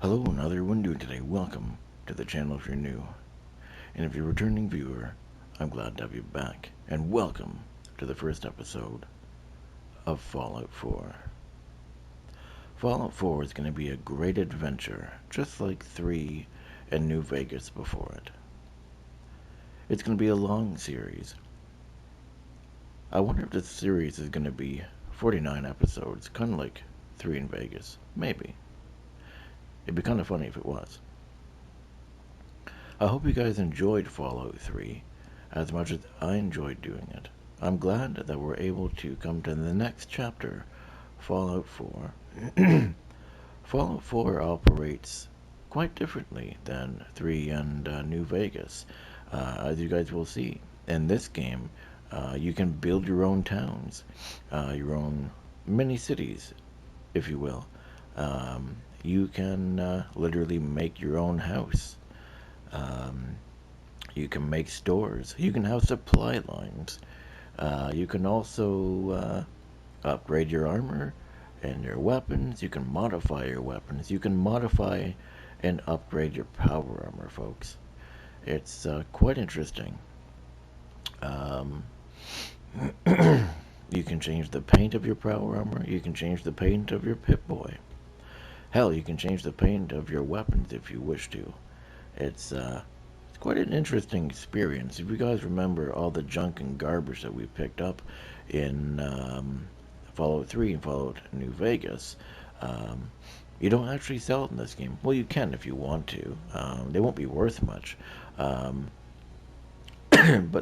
Hello, another everyone doing today. Welcome to the channel if you're new. And if you're a returning viewer, I'm glad to have you back. And welcome to the first episode of Fallout 4. Fallout 4 is going to be a great adventure, just like 3 and New Vegas before it. It's going to be a long series. I wonder if this series is going to be 49 episodes, kind of like 3 in Vegas. Maybe. It'd be kind of funny if it was. I hope you guys enjoyed Fallout 3 as much as I enjoyed doing it. I'm glad that we're able to come to the next chapter, Fallout 4. Fallout 4 operates quite differently than 3 and New Vegas. As you guys will see, in this game, you can build your own towns, your own mini cities, if you will. You can literally make your own house. You can make stores. You can have supply lines. You can also upgrade your armor and your weapons. You can modify your weapons. You can modify and upgrade your power armor, folks. It's quite interesting. You can change the paint of your power armor. You can change the paint of your Pip-Boy. Hell, you can change the paint of your weapons if you wish to. It's quite an interesting experience. If you guys remember all the junk and garbage that we picked up in Fallout 3 and Fallout New Vegas, you don't actually sell it in this game. Well, you can if you want to. They won't be worth much. But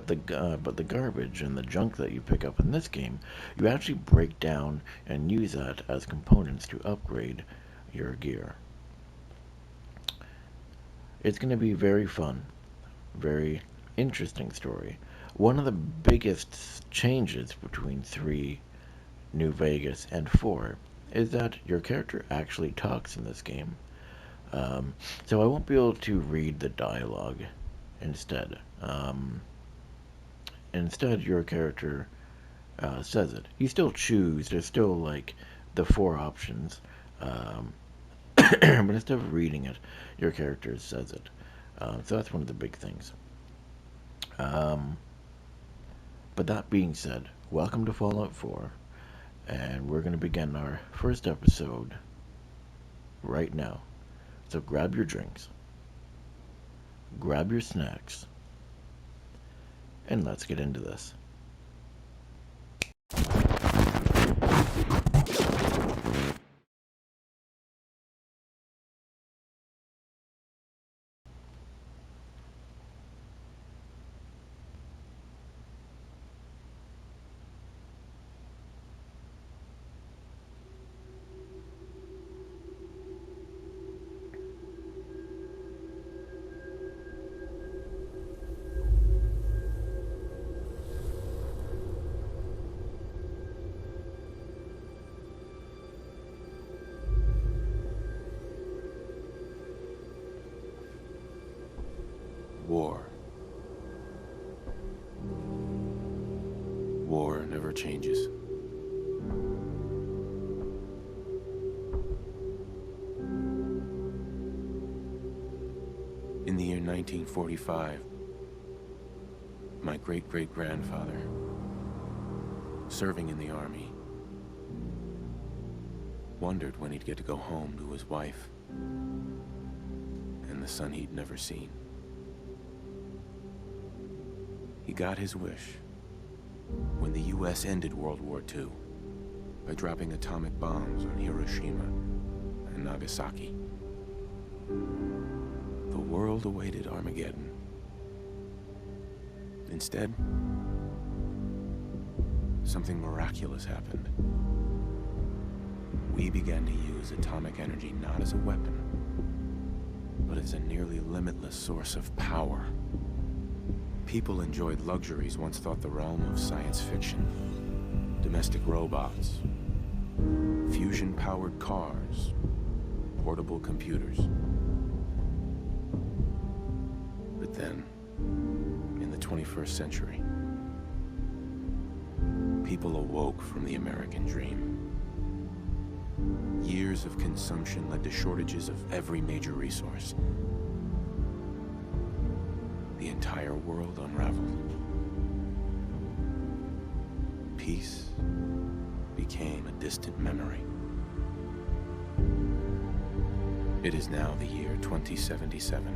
the garbage and the junk that you pick up in this game, you actually break down and use that as components to upgrade your gear. It's going to be very fun, very interesting story. One of the biggest changes between 3 New Vegas and 4 is that your character actually talks in this game. So I won't be able to read the dialogue instead. Instead, your character says it. You still choose. There's still like the 4 options. But instead of reading it, your character says it. So that's one of the big things. But that being said, welcome to Fallout 4, and we're going to begin our first episode right now. So grab your drinks, grab your snacks, and let's get into this. War. War never changes. In the year 1945, my great-great-grandfather, serving in the army, wondered when he'd get to go home to his wife and the son he'd never seen. He got his wish when the U.S. ended World War II by dropping atomic bombs on Hiroshima and Nagasaki. The world awaited Armageddon. Instead, something miraculous happened. We began to use atomic energy not as a weapon, but as a nearly limitless source of power. People enjoyed luxuries once thought the realm of science fiction. Domestic robots, fusion-powered cars, portable computers. But then, in the 21st century, people awoke from the American dream. years of consumption led to shortages of every major resource. The entire world unraveled. Peace became a distant memory. It is now the year 2077.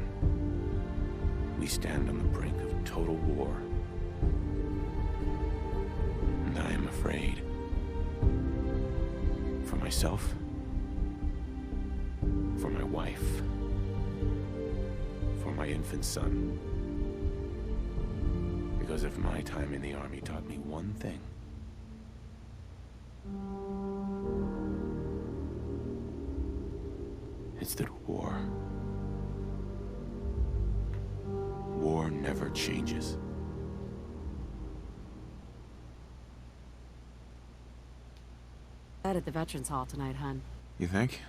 We stand on the brink of total war. And I am afraid. For myself. For my wife. For my infant son. Because if my time in the army taught me one thing, it's that war never changes. At the Veterans Hall tonight, hon. You think?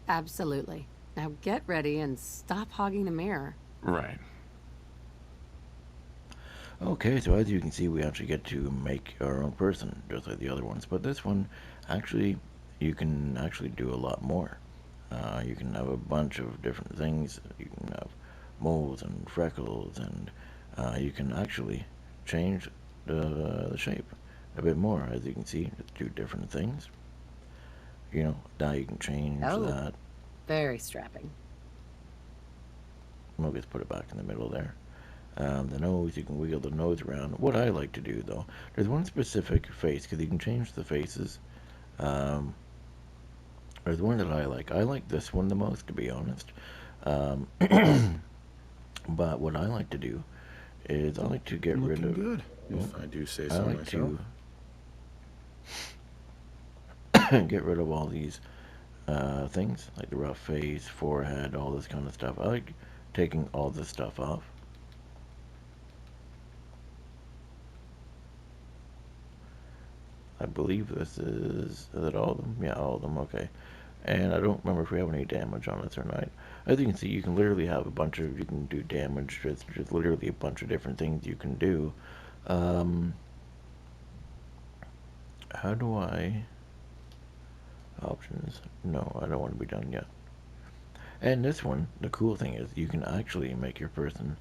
Absolutely. Now get ready and stop hogging the mirror. Right. Okay, so as you can see, we actually get to make our own person, just like the other ones. But this one, actually, you can actually do a lot more. You can have a bunch of different things. You can have moles and freckles, and you can actually change the shape a bit more. As you can see, do different things. You know, now you can change that. Very strapping. We'll just put it back in the middle there. The nose, you can wiggle the nose around. What I like to do, though, there's one specific face, because you can change the faces. There's one that I like. I like this one the most, to be honest. But what I like to do is I like to get rid of... good, if I do say so I like myself. to get rid of all these things, like the rough face, forehead, all this kind of stuff. I like taking all this stuff off. I believe this is it all of them? Yeah, all of them, okay. And I don't remember if we have any damage on us or not. As you can see, you can literally have a bunch of, you can do damage, just literally a bunch of different things you can do. How do I... Options? No, I don't want to be done yet. And this one, the cool thing is, you can actually make your person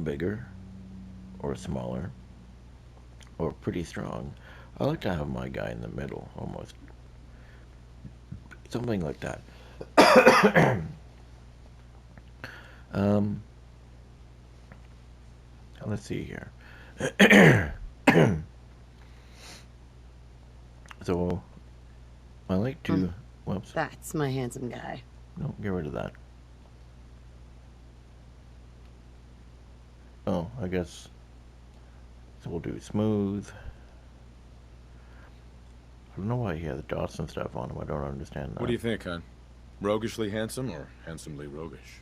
bigger, or smaller, or pretty strong. I like to have my guy in the middle, almost. Something like that. Let's see here. So, I like to... Whoops. That's my handsome guy. No, get rid of that. Oh, I guess... So we'll do smooth. I don't know why he has dots and stuff on him. I don't understand that. What do you think, hon? Roguishly handsome or handsomely roguish?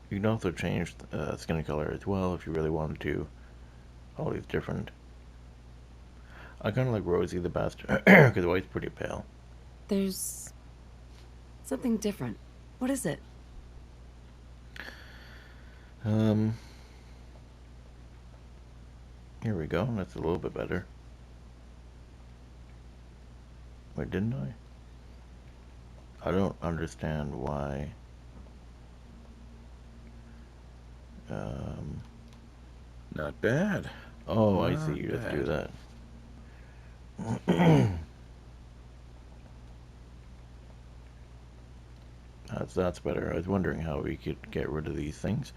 You can also change skin color as well if you really wanted to. All these different. I kind of like Rosie the best because White's pretty pale. There's something different. What is it? Here we go. That's a little bit better. Wait, didn't I? I don't understand why. Not bad. Oh, I Not see. You just do bad. that. That's better. I was wondering how we could get rid of these things.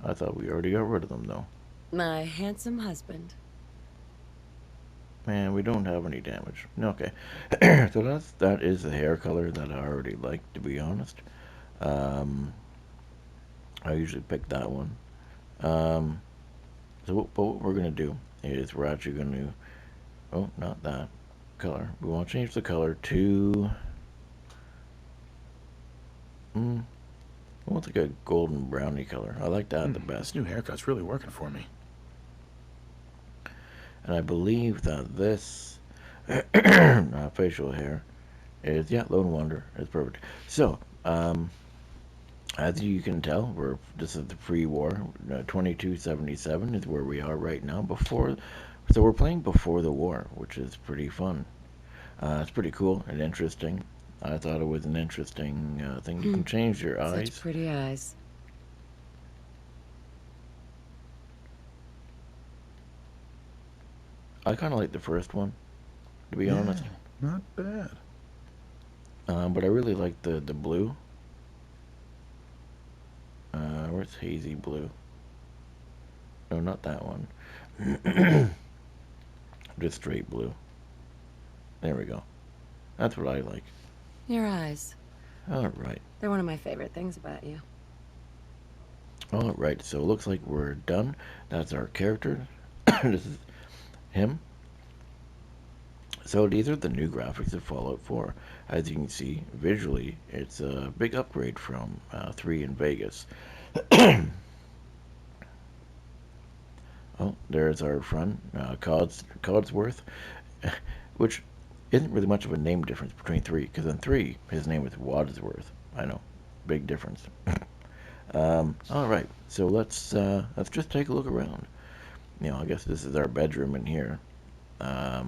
I thought we already got rid of them, though. My handsome husband. Man, we don't have any damage. Okay. So that is the hair color that I already like, to be honest. I usually pick that one. But what we're gonna do is we're actually gonna... Oh, not that color. We want to change the color to... I want like a golden brownie color. I like that the best. This new haircut's really working for me. And I believe that this facial hair is, yeah, Lone Wonder is perfect. So, As you can tell, this is the pre-war. 2277 is where we are right now. So we're playing before the war, which is pretty fun. It's pretty cool and interesting. I thought it was an interesting thing. You can change your Such eyes. pretty eyes. I kind of like the first one, to be honest. Not bad. But I really like the blue. Where's hazy blue? No, not that one. Just straight blue. There we go. That's what I like. Your eyes. All right. They're one of my favorite things about you. All right. So it looks like we're done. That's our character. This is him. So these are the new graphics of Fallout 4. As you can see, visually, it's a big upgrade from 3 in Vegas. Oh, there's our friend, Codsworth, which isn't really much of a name difference between 3, because in 3, his name is Wadsworth. I know, big difference. All right, so let's just take a look around. I guess this is our bedroom in here. I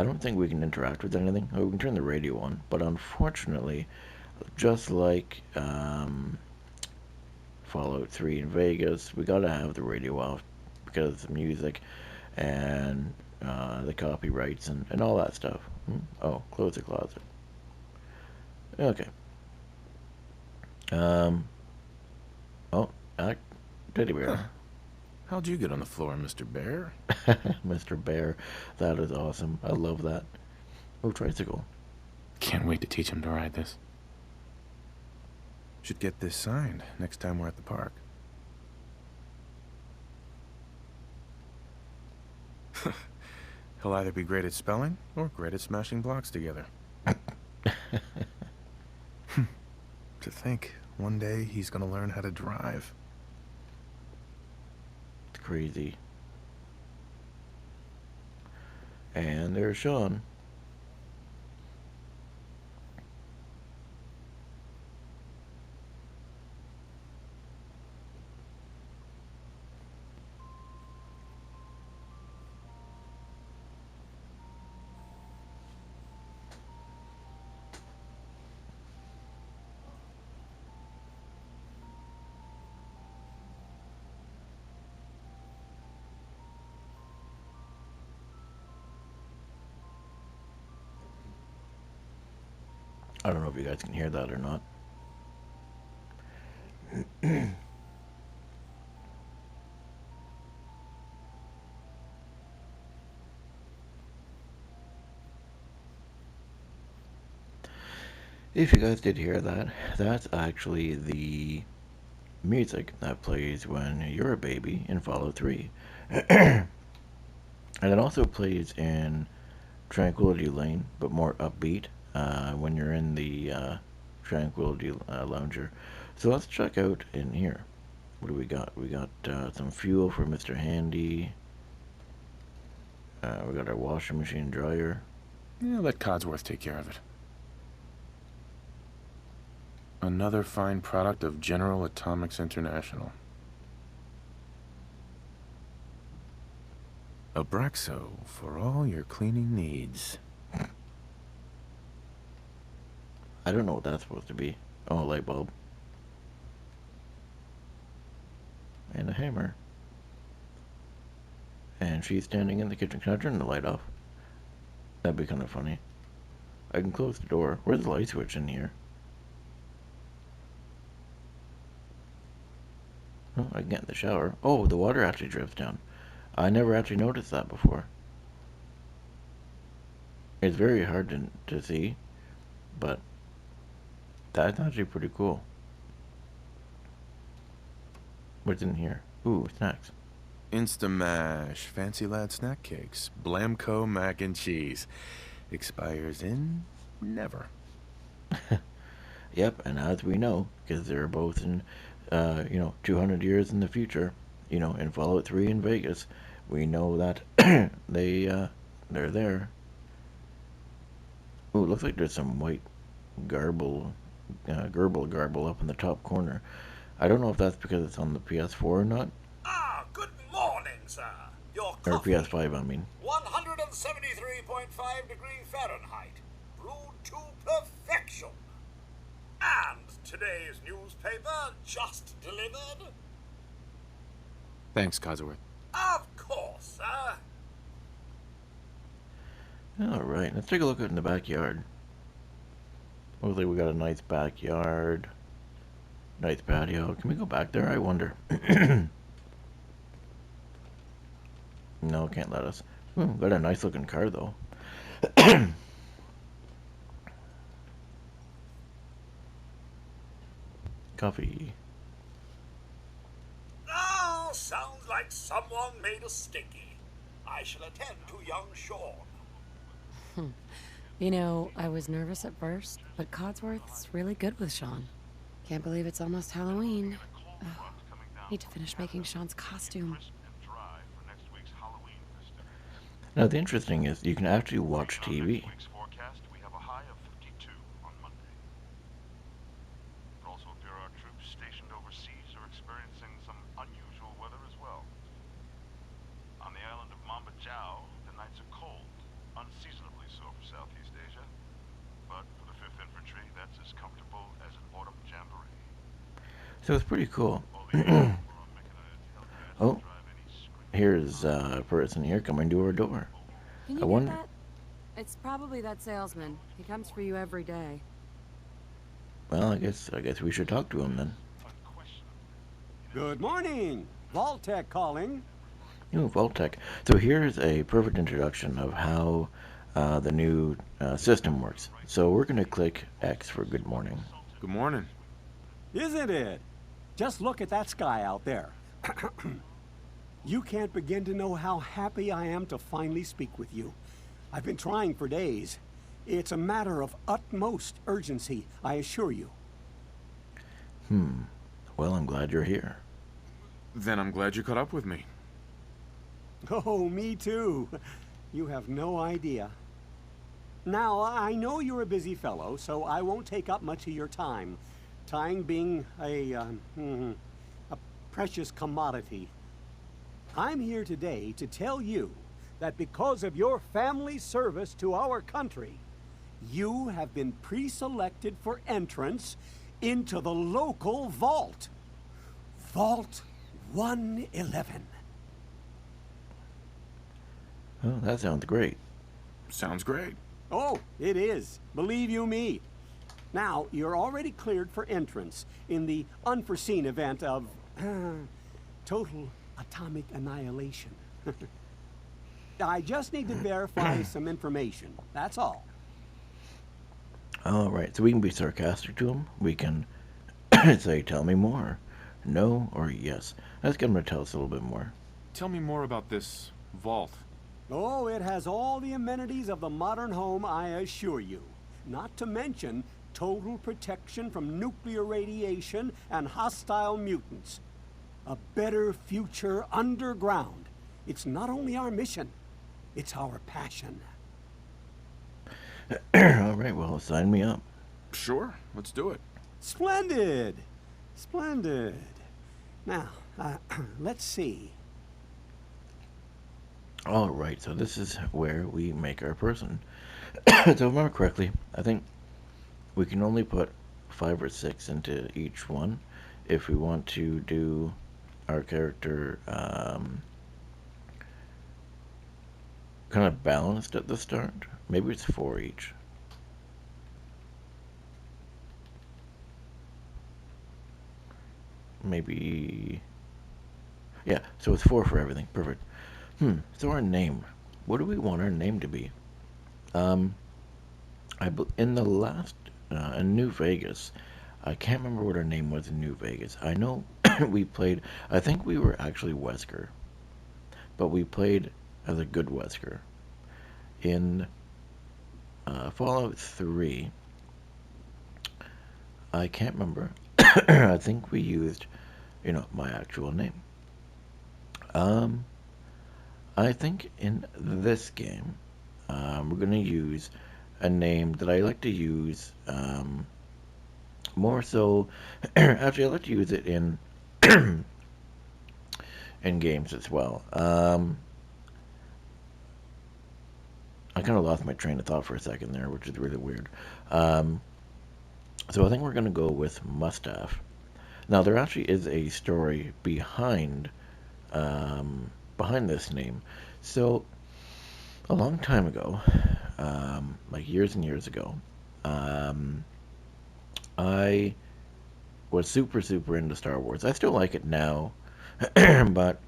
don't think we can interact with anything. Oh, we can turn the radio on, but unfortunately, just like Fallout 3 in Vegas, we gotta have the radio off because the music and the copyrights and all that stuff. Oh, close the closet. Okay. Oh, teddy bear. Huh. How'd you get on the floor, Mr. Bear? Mr. Bear. That is awesome. I love that. Oh, tricycle. Can't wait to teach him to ride this. Should get this signed next time we're at the park. He'll either be great at spelling or great at smashing blocks together. To think, one day he's gonna learn how to drive. It's crazy. And there's Sean. I don't know if you guys can hear that or not. If you guys did hear that, that's actually the music that plays when you're a baby in Fallout 3. And it also plays in Tranquility Lane, but more upbeat when you're in the Tranquility Lounger. So let's check out in here. What do we got? We got some fuel for Mr. Handy. We got our washing machine dryer. Yeah, let Codsworth take care of it. Another fine product of General Atomics International. Abraxo for all your cleaning needs. I don't know what that's supposed to be. Oh, a light bulb. And a hammer. And she's standing in the kitchen. Can I turn the light off? That'd be kind of funny. I can close the door. Where's the light switch in here? Oh, I can get in the shower. Oh, the water actually drips down. I never actually noticed that before. It's very hard to see, but that's actually pretty cool. What's in here? Ooh, snacks. Instamash, Fancy Lad Snack Cakes, Blamco Mac and Cheese. Expires in never. Yep, and as we know, because they're both in, 200 years in the future, in Fallout 3 in Vegas, we know that they're there. Ooh, looks like there's some white Gerbil Garble up in the top corner. I don't know if that's because it's on the PS4 or not, Ah, good morning, sir. Your or coffee, PS5, I mean. 173.5 degree Fahrenheit, brewed to perfection. And today's newspaper just delivered? Thanks, Codsworth. Of course, sir. Alright, let's take a look in the backyard. Looks like we got a nice backyard. Nice patio. Can we go back there? I wonder. No, can't let us. Got a nice looking car though. Coffee. Oh, sounds like someone made a stinky. I shall attend to young Sean. You know, I was nervous at first, but Codsworth's really good with Sean. Can't believe it's almost Halloween. Oh, need to finish making Sean's costume. Now the interesting is you can actually watch TV. So it's pretty cool. Oh, here's a person here coming to our door. Can I you get wonder. that? It's probably that salesman. He comes for you every day. Well, I guess we should talk to him then. Good morning. Vaultec calling. Vaultec. So here's a perfect introduction of how the new system works. So we're going to click X for good morning. Good morning. Isn't it? Just look at that sky out there. You can't begin to know how happy I am to finally speak with you. I've been trying for days. It's a matter of utmost urgency, I assure you. Well, I'm glad you're here. Then I'm glad you caught up with me. Oh, me too. You have no idea. Now, I know you're a busy fellow, so I won't take up much of your time. Time being a precious commodity. I'm here today to tell you that because of your family service to our country, you have been pre-selected for entrance into the local vault. Vault 111. Oh, that sounds great. Sounds great. Oh, it is. Believe you me. Now, you're already cleared for entrance in the unforeseen event of total atomic annihilation. I just need to verify some information. That's all. All right, so we can be sarcastic to him. We can say, "Tell me more," no or yes. Let's get him to tell us a little bit more. Tell me more about this vault. Oh, it has all the amenities of the modern home, I assure you. Not to mention total protection from nuclear radiation and hostile mutants. A better future underground. It's not only our mission, it's our passion. All right, well, sign me up. Sure, let's do it. Splendid! Splendid. Now, let's see. All right, so this is where we make our person. So if I remember correctly, I think we can only put 5 or 6 into each one if we want to do our character kind of balanced at the start. Maybe it's 4 each. Maybe, yeah, so it's 4 for everything. Perfect. So our name. What do we want our name to be? In the last, in New Vegas, I can't remember what our name was in New Vegas. I know we played, I think we were actually Wesker, but we played as a good Wesker. In Fallout 3, I can't remember. I think we used, my actual name. I think in this game, we're going to use a name that I like to use More so, actually, I like to use it in in games as well. I kind of lost my train of thought for a second there, which is really weird. Um, so I think we're going to go with Mustache. Now, there actually is a story behind this name. So, a long time ago, like years and years ago, um, I was super into Star Wars. I still like it now, but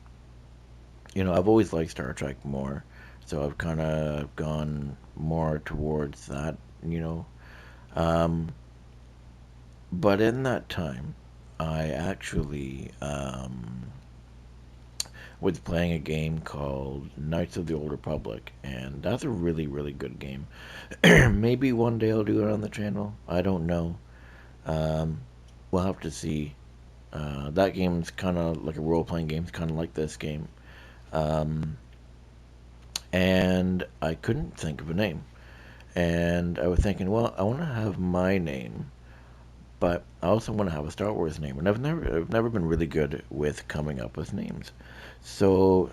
I've always liked Star Trek more, so I've kind of gone more towards that. You know, um, but in that time, I actually was playing a game called Knights of the Old Republic, and that's a really good game. Maybe one day I'll do it on the channel. I don't know. Um, we'll have to see. That game's kind of like a role-playing game. It's kind of like this game. Um, and I couldn't think of a name. And I was thinking, well, I want to have my name, but I also want to have a Star Wars name. And I've never been really good with coming up with names. So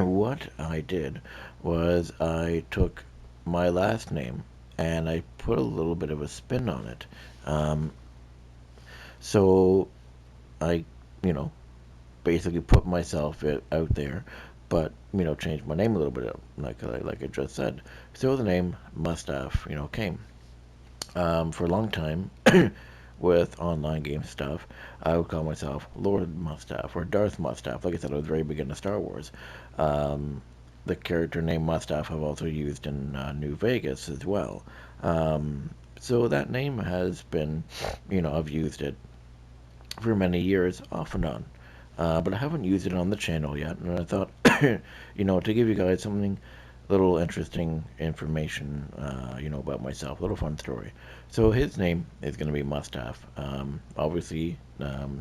what I did was I took my last name and I put a little bit of a spin on it. Um, so I, you know, basically put myself out there, but changed my name a little bit, like I just said. So the name Mustache, came. For a long time, with online game stuff, I would call myself Lord Mustache or Darth Mustache. Like I said, I was very big into Star Wars. Um, the character name Mustache I've also used in New Vegas as well. So that name has been, I've used it for many years, off and on. But I haven't used it on the channel yet, and I thought, to give you guys something little interesting information, about myself, a little fun story. So his name is going to be Mustache. Obviously,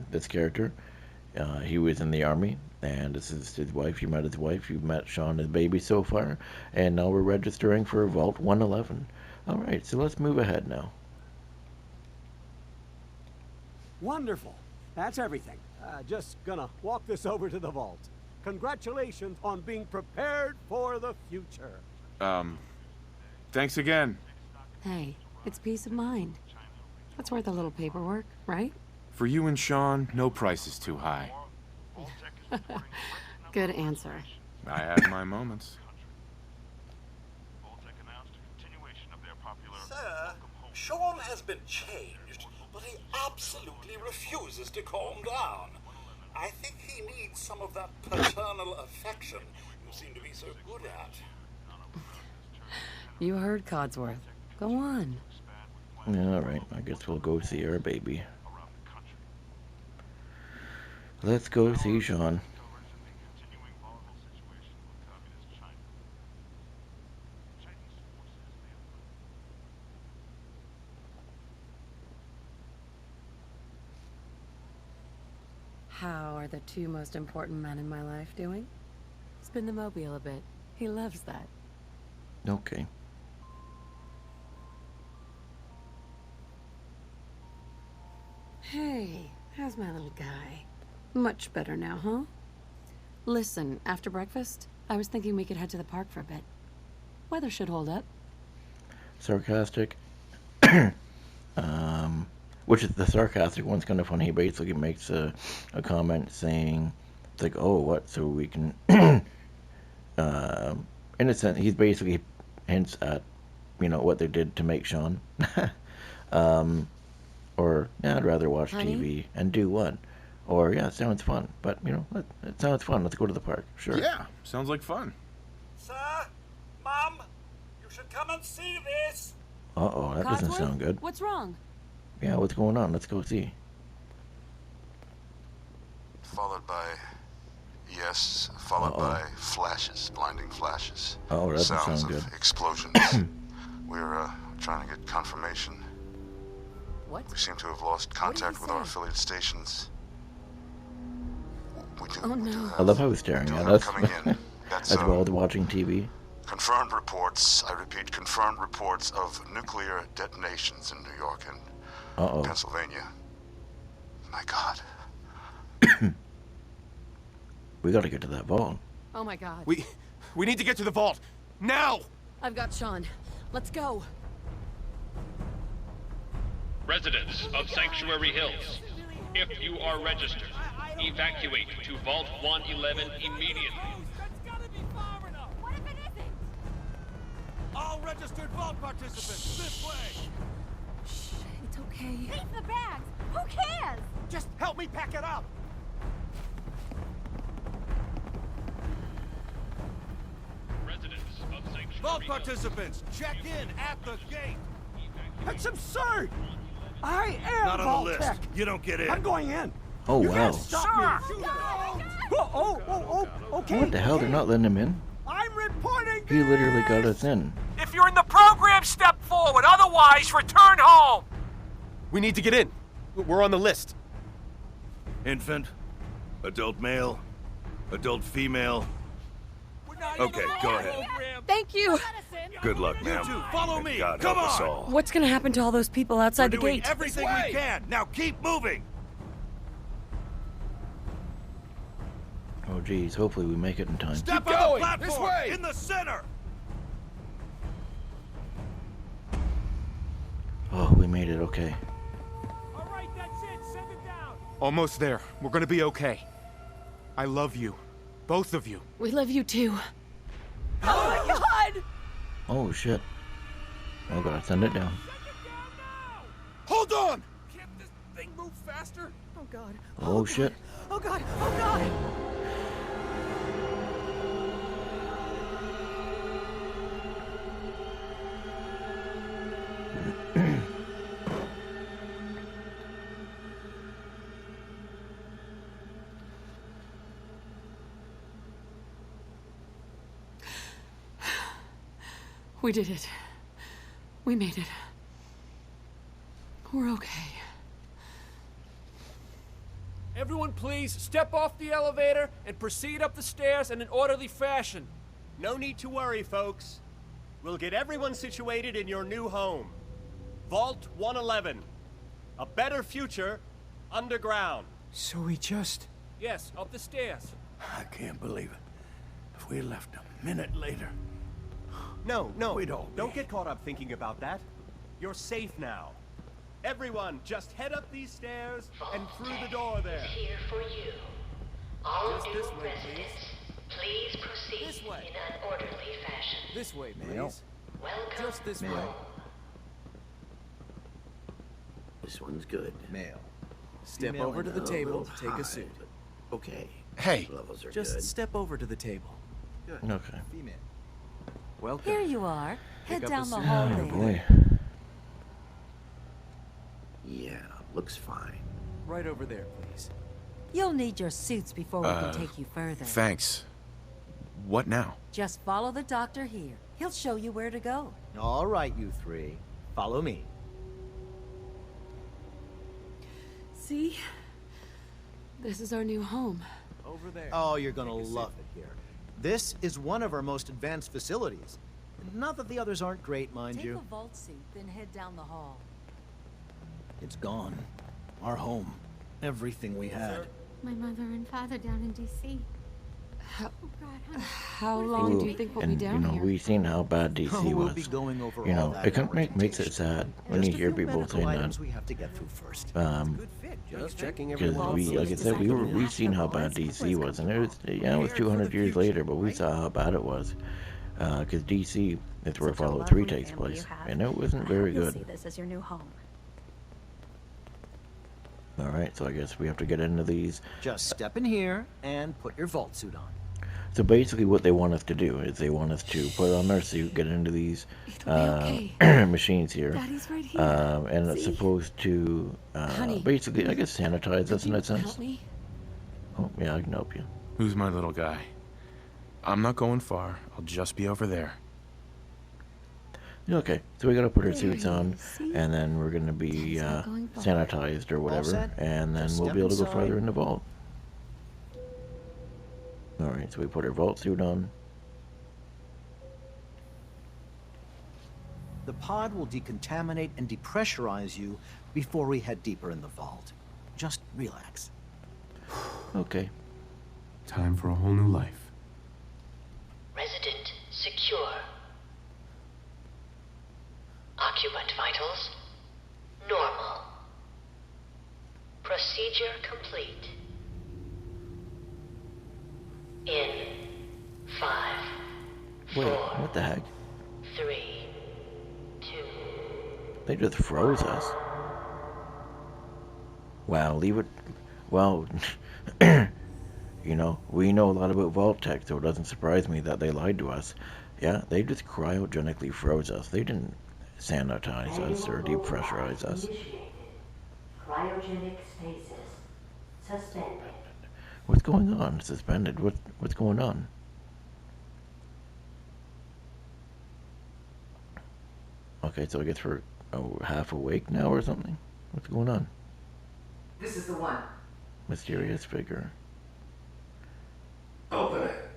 this character, he was in the army, and this is his wife. You met his wife. You've met Sean, his baby, so far, and now we're registering for Vault 111. All right, so let's move ahead now. Wonderful. That's everything. Just gonna walk this over to the vault. Congratulations on being prepared for the future. Thanks again. Hey, it's peace of mind. That's worth a little paperwork, right? For you and Sean, no price is too high. Good answer. I have my moments. Sir, Sean has been changed, but he absolutely refuses to calm down. I think he needs some of that paternal affection you seem to be so good at. You heard Codsworth. Go on. Yeah, all right, I guess we'll go see our baby. Let's go see Sean. How are the two most important men in my life doing? Spin the mobile a bit. He loves that. Okay. Hey, how's my little guy? Much better now, huh? Listen, after breakfast, I was thinking we could head to the park for a bit. Weather should hold up. Sarcastic. Which is the sarcastic one's kind of funny. He basically makes a comment saying, it's like, oh, what? So we can, in a sense, he's basically hints at, what they did to make Sean. Or, yeah, I'd rather watch Honey? TV and do what? Or, yeah, it sounds fun. But, it sounds fun. Let's go to the park. Sure. Yeah, sounds like fun. Sir, Mum, you should come and see this. Uh-oh, that doesn't Codsworth? sound good. What's wrong? Yeah, what's going on? Let's go see. Followed by, yes, followed by flashes, blinding flashes. Oh, that doesn't sounds sound of good. explosions. We're trying to get confirmation. What? We seem to have lost contact with our affiliate stations. We do. Oh, we do no. have- I love how he's staring we do at have us. coming in. That's As well as watching TV. confirmed reports. I repeat, confirmed reports of nuclear detonations in New York and Uh-oh. Pennsylvania. My God. We gotta get to that vault. Oh my god. We need to get to the vault. Now! I've got Sean. Let's go. Residents of Sanctuary Hills, if you are registered, evacuate to Vault 111 immediately. That's gotta be far enough! What if it isn't? All registered vault participants, this way! Shh, it's okay. Leave the bags! Who cares? Just help me pack it up! Residents of Sanctuary Vault Hills, participants, check in at the gate! That's absurd! I am Not on Vault the list. Tech. You don't get in. I'm going in. Oh, You wow. can't stop me. Okay. What the hell? They're not letting him in? I'm reporting. He literally got us in. If you're in the program, step forward. Otherwise, return home. We need to get in. We're on the list. Infant, adult male, adult female. Okay, go ahead. Thank you. Good luck, You ma'am. two, follow And me. God Come help us on. all. What's gonna happen to all those people We're outside the doing gate? everything we can. Now keep moving. Oh, geez. Hopefully we make it in time. Step on the platform in the center. Oh, we made it. Okay. All right, that's it. Send it down. Almost there. We're gonna be okay. I love you. Both of you. We love you too. Oh my god! Oh, shit. Oh, gotta send it down. Hold on. Can't this thing move faster? Oh god. Oh, shit. Oh god. Oh god. We did it. We made it. We're okay. Everyone please step off the elevator and proceed up the stairs in an orderly fashion. No need to worry, folks. We'll get everyone situated in your new home. Vault 111. A better future underground. So we just... Yes, up the stairs. I can't believe it. If we left a minute later. No, We'd all don't be- get caught up thinking about that. You're safe now. Everyone, just head up these stairs and through the door there. Here for you. All Just new this way, residents, please proceed This way. in an orderly fashion. This way, Mail. please. Welcome. Just this way. This one's good. Mail. Step Female over to and the a table, little take high, a seat. but okay. Hey. Levels are Just good. step over to the table. Okay. Female. Welcome. Here you are. Head up down a the seat. hall Oh, there. boy. Yeah, looks fine. Right over there, please. You'll need your suits before we can take you further. Thanks. What now? Just follow the doctor here. He'll show you where to go. All right, you three. Follow me. See? This is our new home. Over there. Oh, you're gonna love it here. This is one of our most advanced facilities. Not that the others aren't great, mind Take you. a vault suit, then head down the hall. It's gone. Our home. Everything we had. My mother and father down in D.C. How, Oh God, honey. how long do you think we'll be And, down here? we seen how bad DC Oh, we'll was. be going over You all know, that it in kind of makes it sad when Just you a hear few people medical saying items that. we have to get through first. Just checking Because everyone. we, like I said, we seen how bad DC was, and it was, yeah, it was 200 years later, but we saw how bad it was. Because DC, that's where Fallout 3 takes place, and it wasn't very You'll see good. this as your new home. All right, so I guess we have to get into these. Just step in here and put your vault suit on. So basically, what they want us to do is they want us to put on our suit, get into these machines here, Daddy's right here. and it's See? supposed to Honey, basically, I guess, sanitize us in a sense. Help me? Oh, yeah, I can help you. Who's my little guy? I'm not going far. I'll just be over there. Okay, so we gotta put our suits There you on, see? and then we're gonna be Daddy's not going far. sanitized or whatever, set? and then Just we'll be step able to go inside. further in the vault. Alright, so we put our vault suit on. The pod will decontaminate and depressurize you before we head deeper in the vault. Just relax. Okay. Time for a whole new life. Resident secure. Occupant vitals normal. Procedure complete. In 5, Wait, 4, what the heck? 3, 2. They just froze us. Wow, leave it. Well, you know, we know a lot about vault tech, so it doesn't surprise me that they lied to us. Yeah, they just cryogenically froze us. They didn't sanitize us or depressurize us. Cryogenic stasis suspended. What's going on? Suspended? What's going on? Okay, so I guess we're half awake now or something? What's going on? This is the one. Mysterious figure. Open it.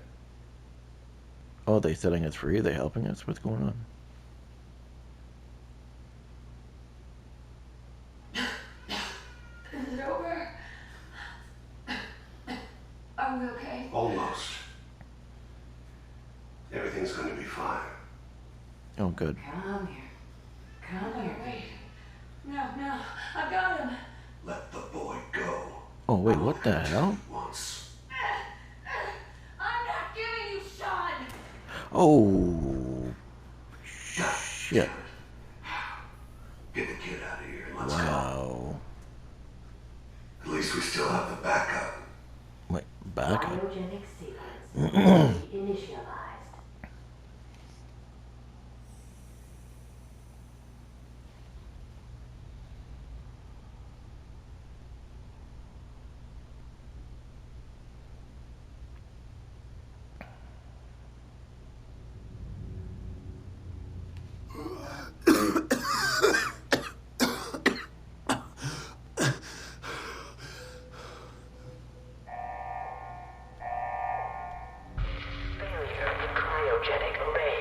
Oh, they setting us free? Are they helping us? What's going on? Is it over? Are we okay? Almost. Everything's going to be fine. Oh, good. Come here. Come here. Wait. No. I got him. Let the boy go. Oh, wait, what the hell? Once. I'm not giving you Sean. Oh, shit. Get the kid out of here and let's Wow. go. At least we still have the backup. Wait, backup? Cryogenic sequence initialized. Failure of the cryogenic array.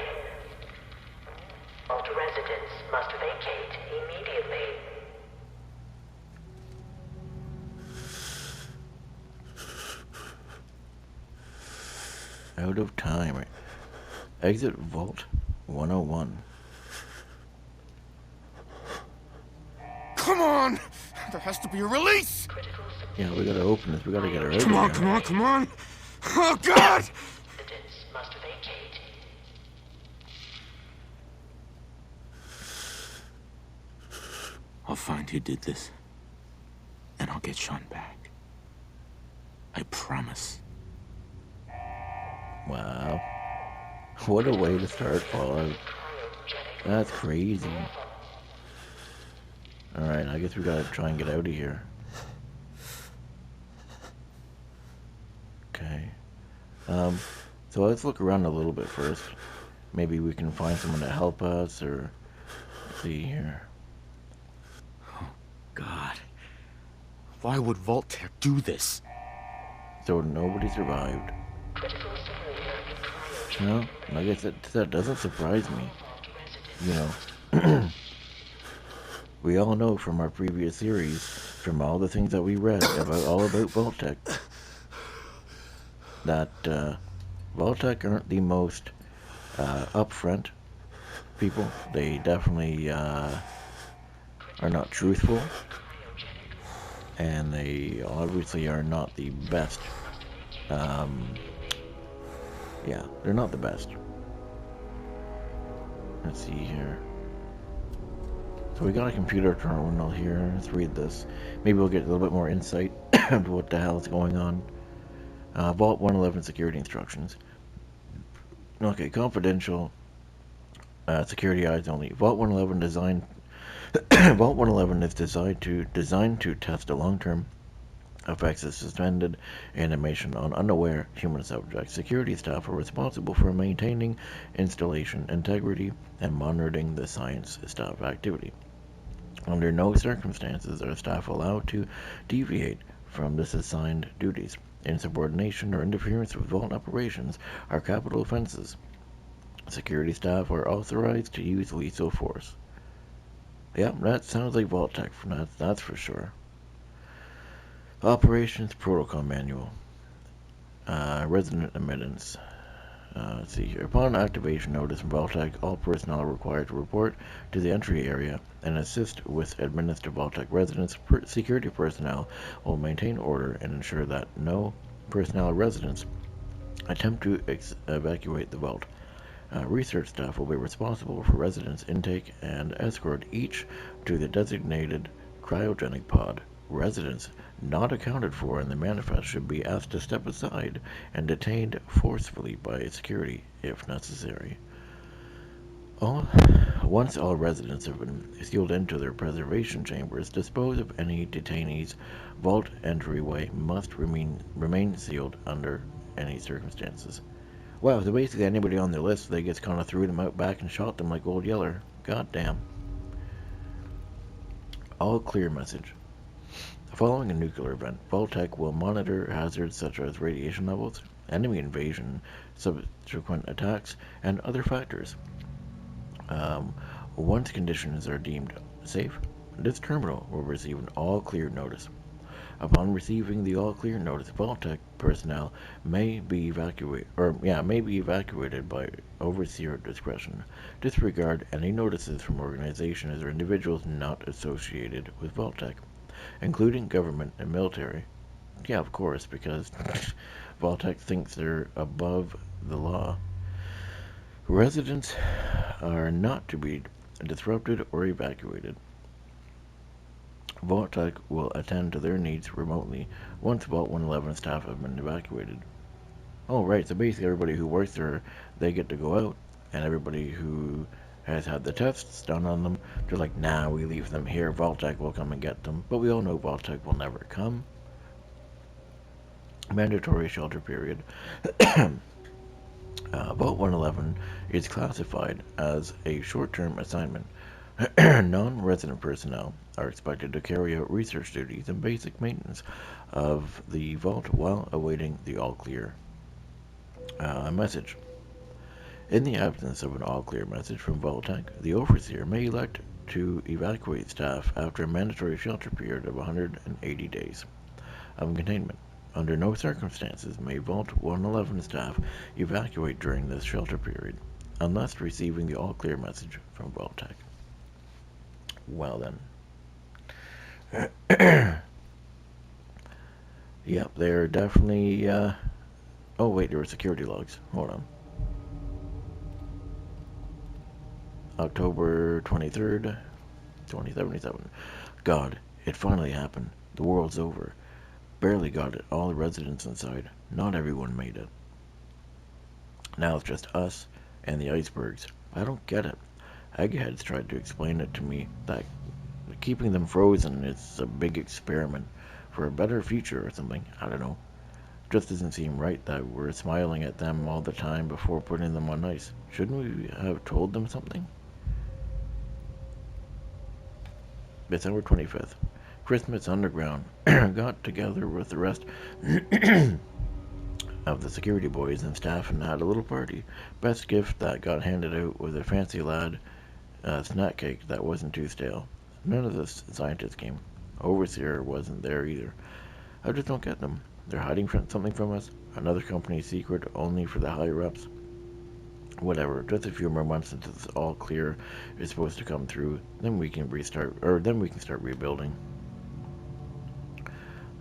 Vault residents must vacate immediately. Out of time. Exit Vault 101. Come on! There has to be a release! Yeah, we gotta open this. We gotta get her out of Come on, here. come on! Oh, God! Residents must vacate. I'll find who did this. And I'll get Sean back. I promise. Wow. What a way to start Fallout. That's crazy. Alright, I guess we gotta try and get out of here. Okay. So let's look around a little bit first. Maybe we can find someone to help us, or... Let's see here. God. Why would Vault Tech do this? So nobody survived. No, I guess that doesn't surprise me. You know, we all know from our previous series, from all the things that we read all about Vault-Tec, that Vault-Tec aren't the most upfront people. They definitely are not truthful, and they obviously are not the best. Yeah, they're not the best. Let's see here. So we got a computer terminal here. Let's read this. Maybe we'll get a little bit more insight into what the hell is going on. Vault 111 security instructions. Okay, confidential. Security eyes only. Vault 111 designed. Vault 111 is designed to test the long-term effects of suspended animation on unaware human subjects. Security staff are responsible for maintaining installation integrity and monitoring the science staff activity. Under no circumstances are staff allowed to deviate from this assigned duties. Insubordination or interference with vault operations are capital offenses. Security staff are authorized to use lethal force. Yep, that sounds like Vault Tech, that's for sure. Operations Protocol Manual. Resident admittance. Let's see here. Upon activation notice from Vault-Tec, all personnel are required to report to the entry area and assist with administer Vault-Tec residents. Security personnel will maintain order and ensure that no personnel or residents attempt to evacuate the vault. Research staff will be responsible for residents' intake and escort each to the designated cryogenic pod. Residents not accounted for in the manifest should be asked to step aside and detained forcefully by security if necessary. Once all residents have been sealed into their preservation chambers, dispose of any detainees. Vault entryway must remain sealed under any circumstances. Wow, so basically anybody on their list, they just kind of threw them out back and shot them like Old Yeller. God damn. All clear message. Following a nuclear event, Vault-Tec will monitor hazards such as radiation levels, enemy invasion, subsequent attacks, and other factors. Once conditions are deemed safe, this terminal will receive an all-clear notice. Upon receiving the all-clear notice, Vault-Tec personnel may be evacuated by overseer discretion. Disregard any notices from organizations or individuals not associated with Vault-Tec, including government and military. Yeah, of course, because Vault-Tec thinks they're above the law. Residents are not to be disrupted or evacuated. Vault-Tec will attend to their needs remotely once Vault 111 staff have been evacuated. Oh, right, so basically everybody who works there, they get to go out, and everybody who has had the tests done on them, they're like, nah, we leave them here, Vault-Tec will come and get them. But we all know Vault-Tec will never come. Mandatory shelter period. Vault 111 is classified as a short-term assignment. Non-resident personnel are expected to carry out research duties and basic maintenance of the vault while awaiting the all-clear message. In the absence of an all-clear message from Vault-Tec, the overseer may elect to evacuate staff after a mandatory shelter period of 180 days of containment. Under no circumstances may Vault 111 staff evacuate during this shelter period, unless receiving the all-clear message from Vault-Tec. Well then. Yep, they're definitely, oh wait, there were security logs. Hold on. October 23rd, 2077. God, it finally happened. The world's over. Barely got it. All the residents inside. Not everyone made it. Now it's just us and the icebergs. I don't get it. Eggheads tried to explain it to me that keeping them frozen is a big experiment for a better future or something. I don't know. Just doesn't seem right that we're smiling at them all the time before putting them on ice. Shouldn't we have told them something? December 25th. Christmas Underground got together with the rest of the security boys and staff and had a little party. Best gift that got handed out was a fancy lad snack cake that wasn't too stale. None of the scientists came. Overseer wasn't there either. I just don't get them. They're hiding something from us. Another company's secret only for the higher-ups. Whatever. Just a few more months until this all clear is supposed to come through. Then we can restart, or then we can start rebuilding.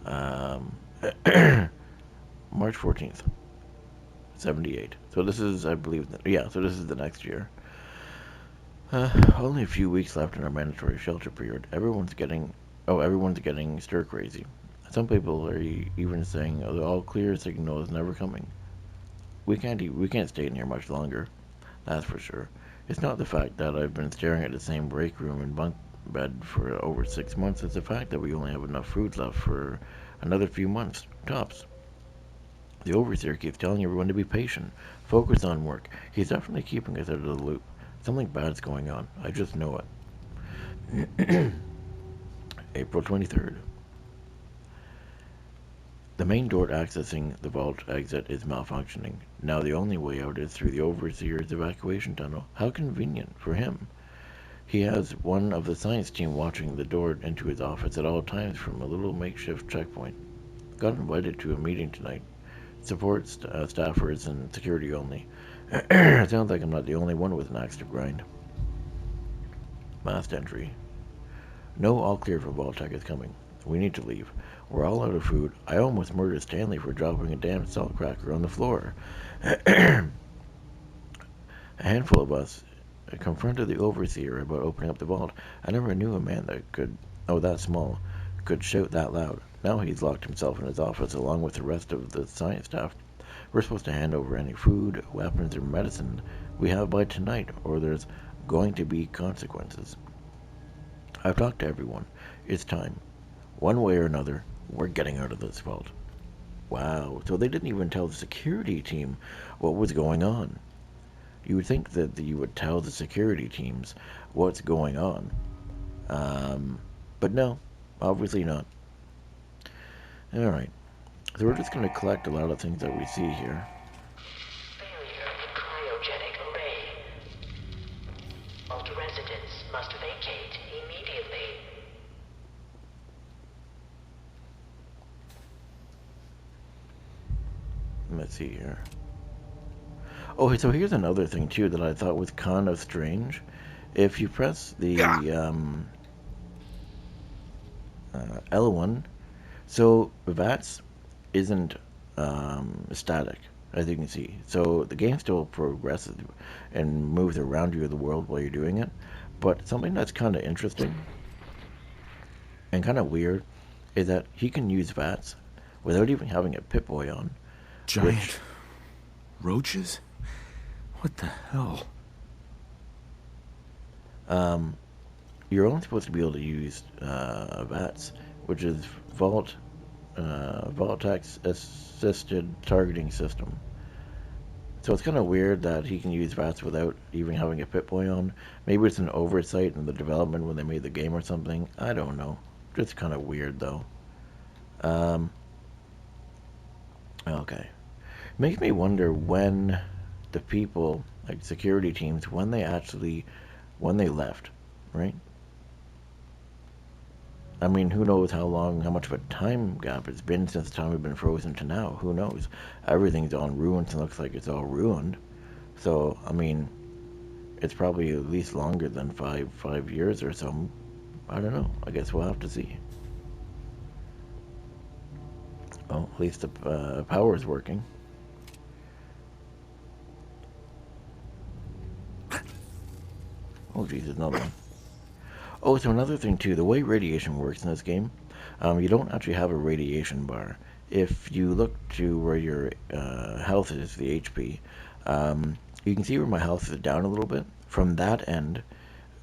March 14th. 78. So this is, I believe, yeah, so this is the next year. Only a few weeks left in our mandatory shelter period. Everyone's getting stir crazy. Some people are even saying the all clear signal is never coming. We can't stay in here much longer. That's for sure. It's not the fact that I've been staring at the same break room and bunk bed for over 6 months. It's the fact that we only have enough food left for another few months, tops. The overseer keeps telling everyone to be patient, focus on work. He's definitely keeping us out of the loop. Something bad's going on. I just know it. April 23rd. The main door accessing the vault exit is malfunctioning. Now the only way out is through the Overseer's evacuation tunnel. How convenient for him. He has one of the science team watching the door into his office at all times from a little makeshift checkpoint. Got invited to a meeting tonight. Support staffers and security only. Sounds like I'm not the only one with an axe to grind. Last entry. No, all clear for Vault-Tec is coming. We need to leave. We're all out of food. I almost murdered Stanley for dropping a damn salt cracker on the floor. A handful of us confronted the Overseer about opening up the vault. I never knew a man that could, that small, could shout that loud. Now he's locked himself in his office along with the rest of the science staff. We're supposed to hand over any food, weapons, or medicine we have by tonight, or there's going to be consequences. I've talked to everyone. It's time. One way or another, we're getting out of this vault. Wow, so they didn't even tell the security team what was going on. You would think that you would tell the security teams what's going on. But no, obviously not. Alright, so we're just going to collect a lot of things that we see here. Failure in cryogenic array. Vault residents must vacate immediately. Let's see here. Oh, so here's another thing too that I thought was kind of strange. If you press the L1, so VATS isn't static, as you can see. So the game still progresses and moves around you in the world while you're doing it. But something that's kind of interesting and kind of weird is that he can use VATS without even having a Pip-Boy on. Giant roaches? What the hell? You're only supposed to be able to use VATS, which is Vault-Tec's assisted targeting system. So it's kind of weird that he can use VATS without even having a Pip-Boy on. Maybe it's an oversight in the development when they made the game or something. I don't know. Just kind of weird though. Okay. Makes me wonder when the people, like security teams, when they left, right? I mean, who knows how much of a time gap it's been since the time we've been frozen to now. Who knows? Everything's on ruins and looks like it's all ruined. So, I mean, it's probably at least longer than five years or so. I don't know. I guess we'll have to see. Well, at least the power is working. Oh, geez, there's another one. Oh, so another thing, too. The way radiation works in this game, you don't actually have a radiation bar. If you look to where your health is, the HP, you can see where my health is down a little bit. From that end,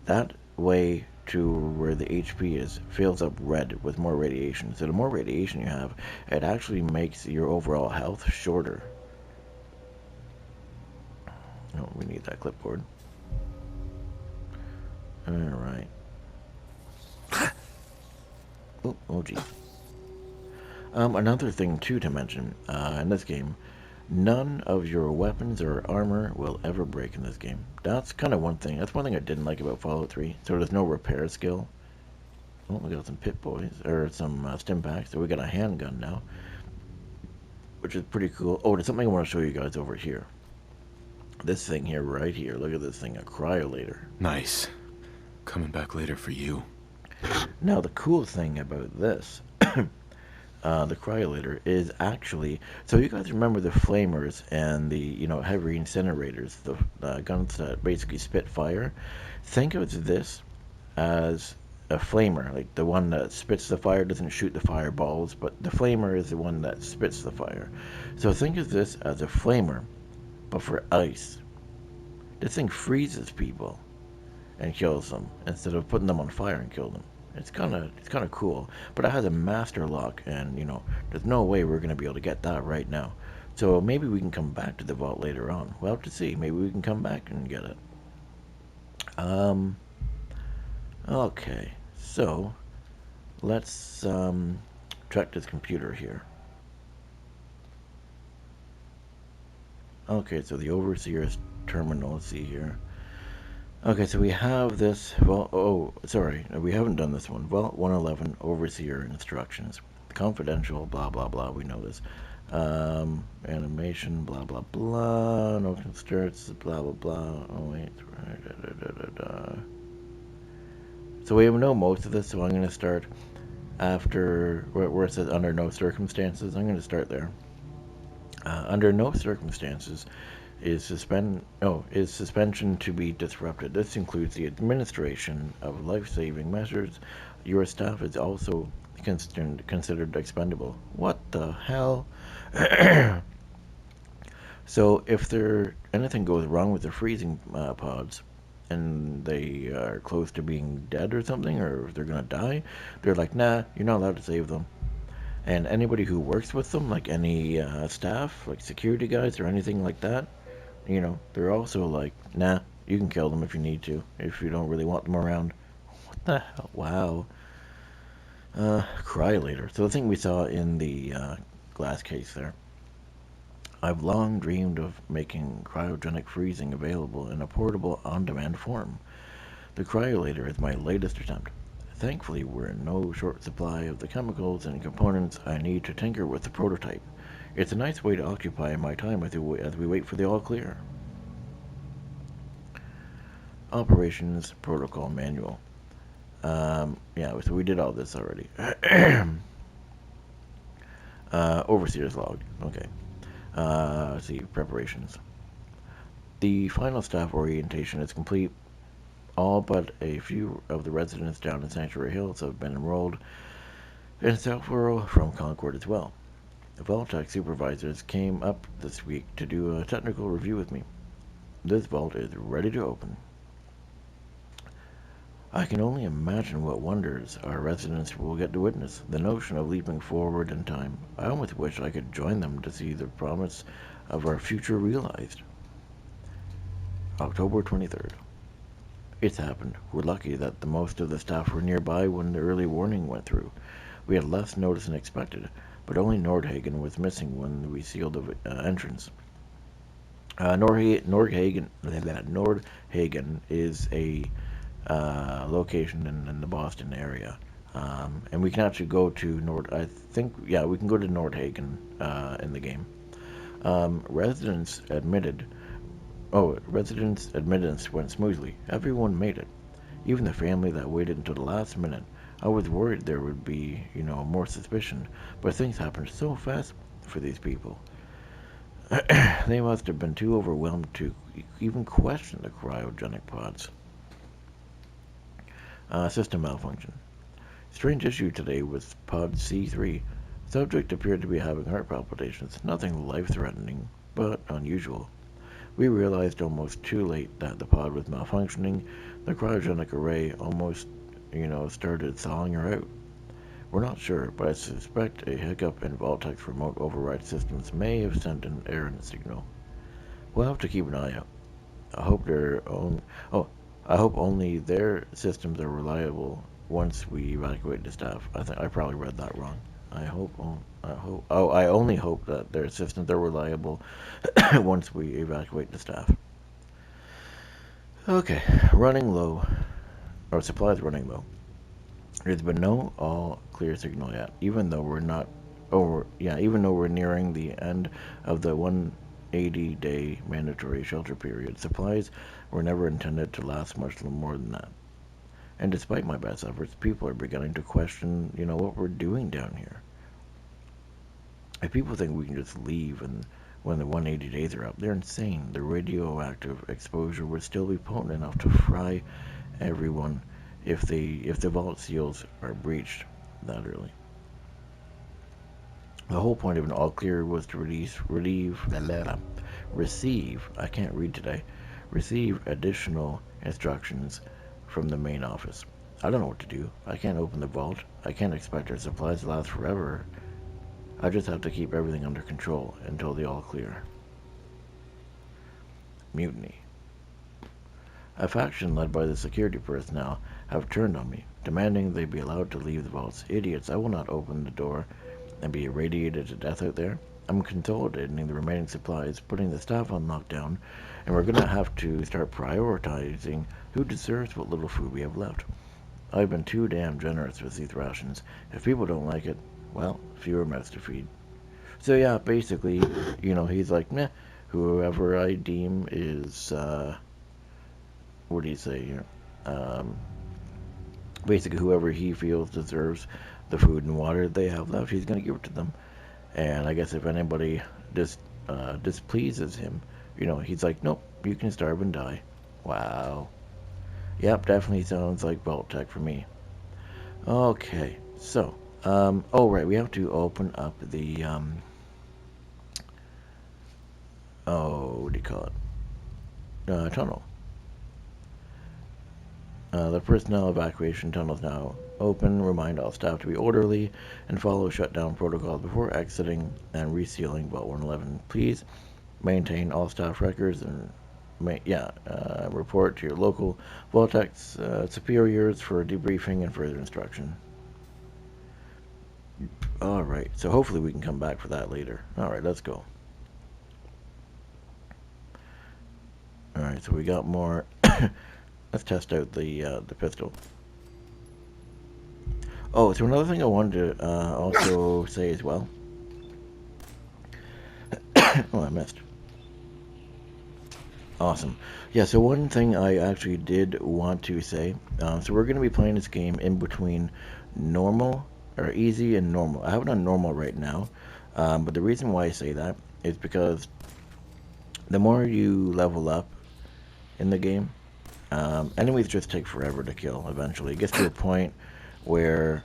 that way to where the HP is fills up red with more radiation. So the more radiation you have, it actually makes your overall health shorter. Oh, we need that clipboard. Alright. Oh gee. Another thing too to mention, in this game, none of your weapons or armor will ever break in this game. That's kind of one thing. That's one thing I didn't like about Fallout 3. So there's no repair skill. Oh, we got some Pip-Boys, or some stim packs. So we got a handgun now, which is pretty cool. Oh, there's something I want to show you guys over here. This thing here, right here. Look at this thing, a cryolator. Nice. Coming back later for you. Now, the cool thing about this, the cryolator, is actually... So you guys remember the flamers and the, heavy incinerators, the guns that basically spit fire? Think of this as a flamer, like the one that spits the fire, doesn't shoot the fireballs, but the flamer is the one that spits the fire. So think of this as a flamer, but for ice. This thing freezes people and kills them instead of putting them on fire and kill them. It's kind of cool, but it has a master lock, and there's no way we're gonna be able to get that right now. So maybe we can come back to the vault later on. We'll have to see. Maybe we can come back and get it. Okay, so let's check this computer here. Okay, so the Overseer's terminal, let's see here. Okay, so we have this, well, oh, sorry, we haven't done this one. Vault 111, Overseer instructions. Confidential, blah, blah, blah, we know this. Animation, blah, blah, blah, no starts, blah, blah, blah. Oh, wait, So we know most of this, so I'm going to start after, where it says under no circumstances, I'm going to start there. Under no circumstances is suspension to be disrupted. This includes the administration of life-saving measures. Your staff is also considered expendable. What the hell? So if anything goes wrong with the freezing pods, and they are close to being dead or something, or if they're gonna die, they're like, nah, you're not allowed to save them. And anybody who works with them, like any staff, like security guys or anything like that, you know, they're also like, nah, you can kill them if you need to, if you don't really want them around. What the hell? Wow. Cry later. So the thing we saw in the glass case there. I've long dreamed of making cryogenic freezing available in a portable, on-demand form. The cryolator is my latest attempt. Thankfully, we're in no short supply of the chemicals and components I need to tinker with the prototype. It's a nice way to occupy my time as we wait for the all-clear. Operations Protocol Manual. Yeah, so we did all this already. Overseer's log. Okay. Let's see, preparations. The final staff orientation is complete. All but a few of the residents down in Sanctuary Hills have been enrolled in Southborough from Concord as well. The Vault-Tec supervisors came up this week to do a technical review with me. This vault is ready to open. I can only imagine what wonders our residents will get to witness. The notion of leaping forward in time. I almost wish I could join them to see the promise of our future realized. October 23rd. It's happened. We're lucky that the most of the staff were nearby when the early warning went through. We had less notice than expected, but only Nordhagen was missing when we sealed the entrance. Nordhagen is a location in the Boston area, and we can actually go to we can go to Nordhagen in the game. Residents admittance went smoothly. Everyone made it, even the family that waited until the last minute. I was worried there would be, more suspicion, but things happened so fast for these people. They must have been too overwhelmed to even question the cryogenic pods. System malfunction. Strange issue today with pod C3. Subject appeared to be having heart palpitations. Nothing life-threatening, but unusual. We realized almost too late that the pod was malfunctioning. The cryogenic array almost, started thawing her out. We're not sure, but I suspect a hiccup in Vault-Tec's remote override systems may have sent an error signal. We'll have to keep an eye out. I hope only their systems are reliable once we evacuate the staff. I probably read that wrong. I only hope that their systems are reliable once we evacuate the staff. Okay, running low. Our supplies running low. There's been no all clear signal yet, even though we're nearing the end of the 180-day mandatory shelter period. Supplies were never intended to last much more than that. And despite my best efforts, people are beginning to question, what we're doing down here. If people think we can just leave and when the 180 days are up, they're insane. The radioactive exposure would still be potent enough to fry everyone if the vault seals are breached that early. The whole point of an all clear was to receive additional instructions from the main office. I don't know what to do. I can't open the vault. I can't expect our supplies to last forever. I just have to keep everything under control until the all clear. Mutiny. A faction led by the security personnel have turned on me, demanding they be allowed to leave the vaults. Idiots, I will not open the door and be irradiated to death out there. I'm consolidating the remaining supplies, putting the staff on lockdown, and we're gonna have to start prioritizing who deserves what little food we have left. I've been too damn generous with these rations. If people don't like it, well, fewer mouths to feed. So yeah, basically, you know, he's like, meh, whoever I deem is, what do you say here? Basically, whoever he feels deserves the food and water they have left, he's gonna give it to them. And I guess if anybody displeases him, you know, he's like, nope, you can starve and die. Wow. Yep, definitely sounds like Vault Tech for me. Okay, so, oh right, we have to open up the, oh, what do you call it? Tunnel. The personnel evacuation tunnel is now open. Remind all staff to be orderly and follow shutdown protocols before exiting and resealing Vault 111. Please maintain all staff records and report to your local Vault-Tech superiors for debriefing and further instruction. Alright, so hopefully we can come back for that later. Alright, let's go. Alright, so we got more. Let's test out the pistol. Oh, so another thing I wanted to also say as well. Oh, I missed. Awesome. Yeah, so one thing I actually did want to say, so we're going to be playing this game in between normal, or easy and normal. I have it on normal right now, but the reason why I say that is because the more you level up in the game, enemies just take forever to kill eventually. It gets to a point where,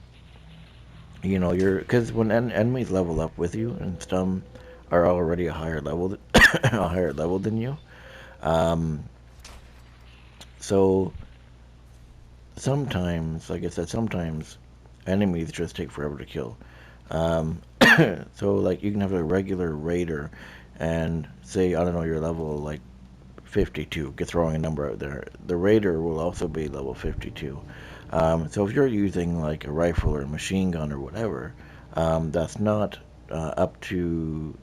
you know, because when enemies level up with you, and some are already a higher level, a higher level than you, so sometimes, like I said, sometimes enemies just take forever to kill. So like you can have a regular raider and say, I don't know, you're level like 52, get throwing a number out there. The raider will also be level 52. So if you're using like a rifle or a machine gun or whatever, that's not up to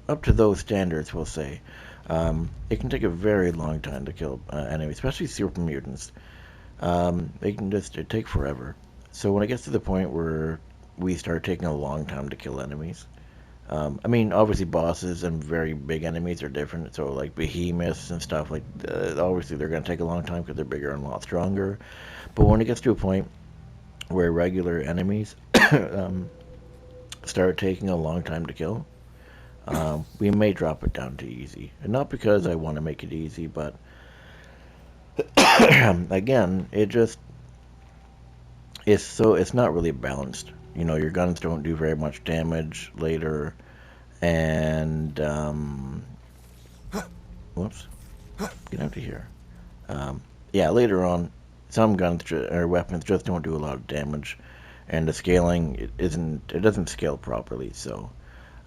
those standards, we'll say. It can take a very long time to kill enemies, especially super mutants. They can just take forever. So when it gets to the point where we start taking a long time to kill enemies, I mean, obviously bosses and very big enemies are different. So like behemoths and stuff, like obviously they're going to take a long time because they're bigger and a lot stronger. But when it gets to a point where regular enemies start taking a long time to kill, we may drop it down to easy. And not because I want to make it easy, but again, it's not really balanced. You know, your guns don't do very much damage later, and whoops, get out of here. Yeah, later on, some guns or weapons just don't do a lot of damage, and the scaling it doesn't scale properly. So,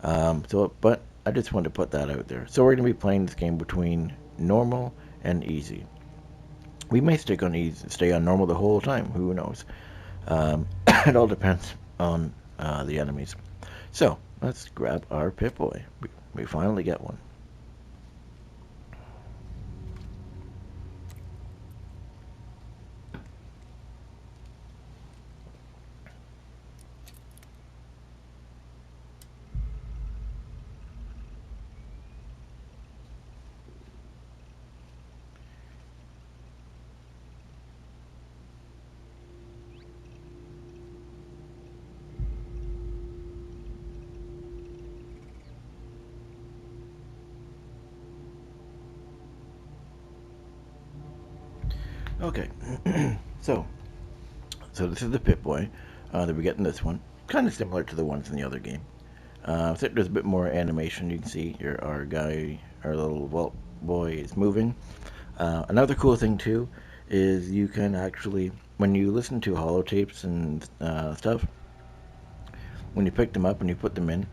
but I just wanted to put that out there. So we're going to be playing this game between normal and easy. We may stay on normal the whole time. Who knows? It all depends on the enemies. So let's grab our Pip-Boy. We finally get one. Okay, so this is the Pip-Boy that we get in this one. Kind of similar to the ones in the other game. Except there's a bit more animation. You can see here our little Vault Boy is moving. Another cool thing too is you can actually, when you listen to holotapes and stuff, when you pick them up and you put them in,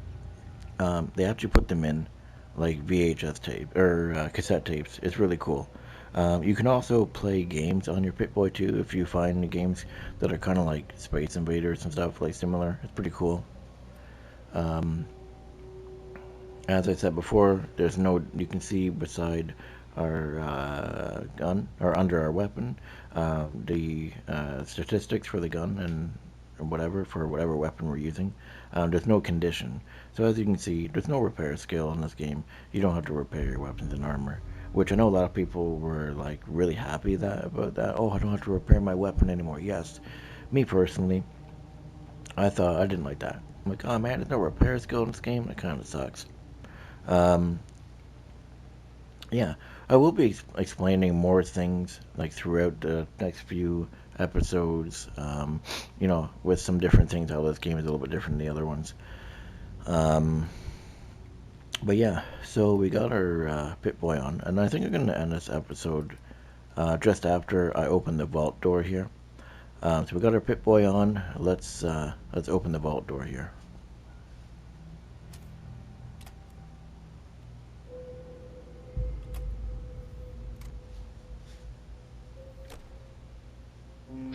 they actually put them in like VHS tape or cassette tapes. It's really cool. You can also play games on your Pip-Boy too if you find games that are kind of like Space Invaders and stuff, like similar. It's pretty cool. As I said before, there's no, you can see beside our gun, or under our weapon, the statistics for the gun and whatever, for whatever weapon we're using. There's no condition. So as you can see, there's no repair skill in this game. You don't have to repair your weapons and armor, which I know a lot of people were like really happy about that. Oh, I don't have to repair my weapon anymore. Yes, me personally, I didn't like that. I'm like, oh man, there's no repair skill in this game. That kind of sucks. Yeah, I will be explaining more things like throughout the next few episodes. With some different things, how this game is a little bit different than the other ones. But yeah, so we got our Pip-Boy on, and I think I'm going to end this episode just after I open the vault door here. So we got our Pip-Boy on. Let's open the vault door here.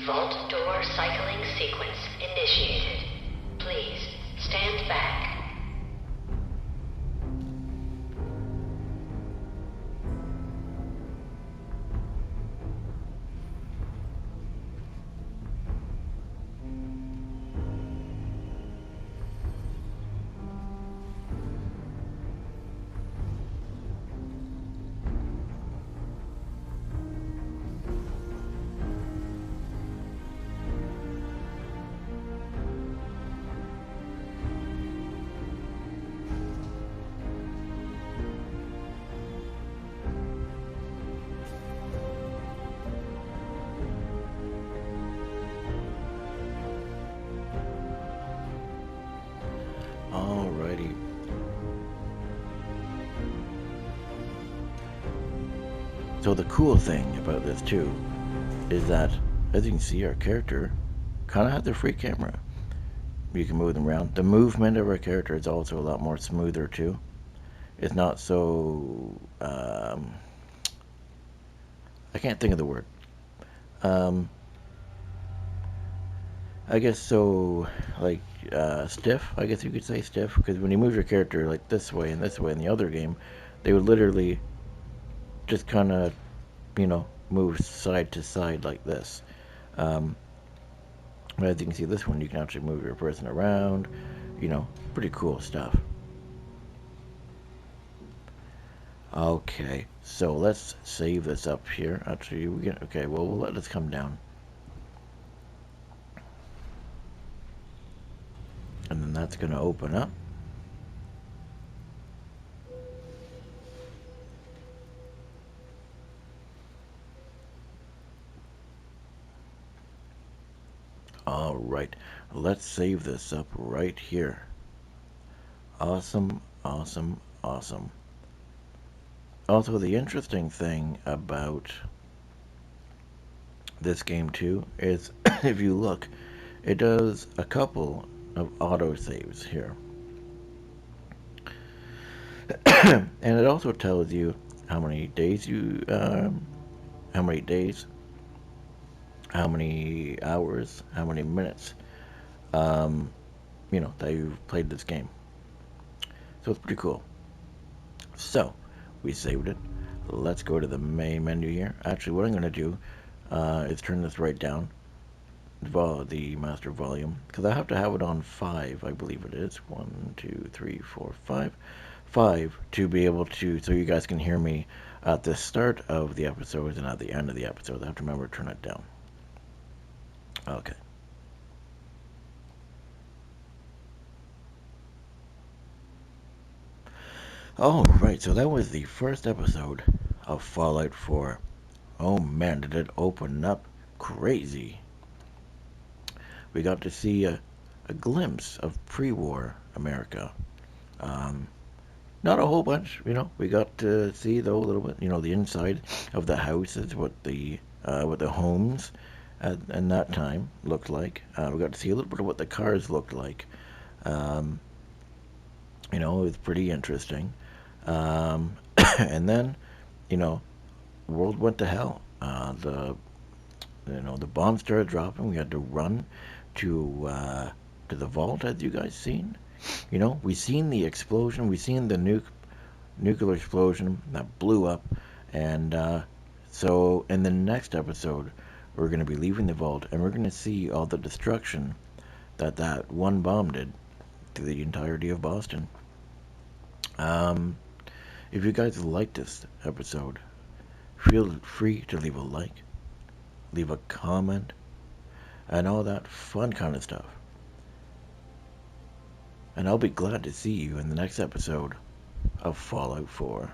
Vault door cycling sequence initiated. Please stand back. Alrighty. So the cool thing about this too is that, as you can see, our character kind of has a free camera. You can move them around. The movement of our character is also a lot more smoother too. It's not so I can't think of the word. I guess so, like, stiff, I guess you could say stiff, because when you move your character, like, this way and in the other game, they would literally just kind of, move side to side like this. But as you can see, this one, you can actually move your person around, pretty cool stuff. Okay, so let's save this up here. Actually, we'll let this come down. And then that's going to open up. Alright, let's save this up right here. Awesome, awesome, awesome. Also, the interesting thing about this game too is if you look, it does a couple of auto saves here. And it also tells you how many days how many hours, how many minutes, that you've played this game. So it's pretty cool. So, we saved it. Let's go to the main menu here. Actually, what I'm going to do is turn this right down, the master volume, because I have to have it on 5, I believe it is. 1, 2, 3, 4, 5. 5 to be able to, so you guys can hear me at the start of the episodes and at the end of the episodes. I have to remember to turn it down. Okay. Alright, so that was the first episode of Fallout 4. Oh man, did it open up crazy. We got to see a glimpse of pre-war America. Not a whole bunch, we got to see though a little bit, the inside of the houses, what the homes at that time looked like. We got to see a little bit of what the cars looked like. It was pretty interesting. And then, world went to hell. The bombs started dropping. We had to run to the vault, as you guys seen. You know, we seen the explosion, we seen the nuclear explosion that blew up, and so in the next episode, we're going to be leaving the vault, and we're going to see all the destruction that that one bomb did to the entirety of Boston. If you guys liked this episode, feel free to leave a like, leave a comment, and all that fun kind of stuff. And I'll be glad to see you in the next episode of Fallout 4.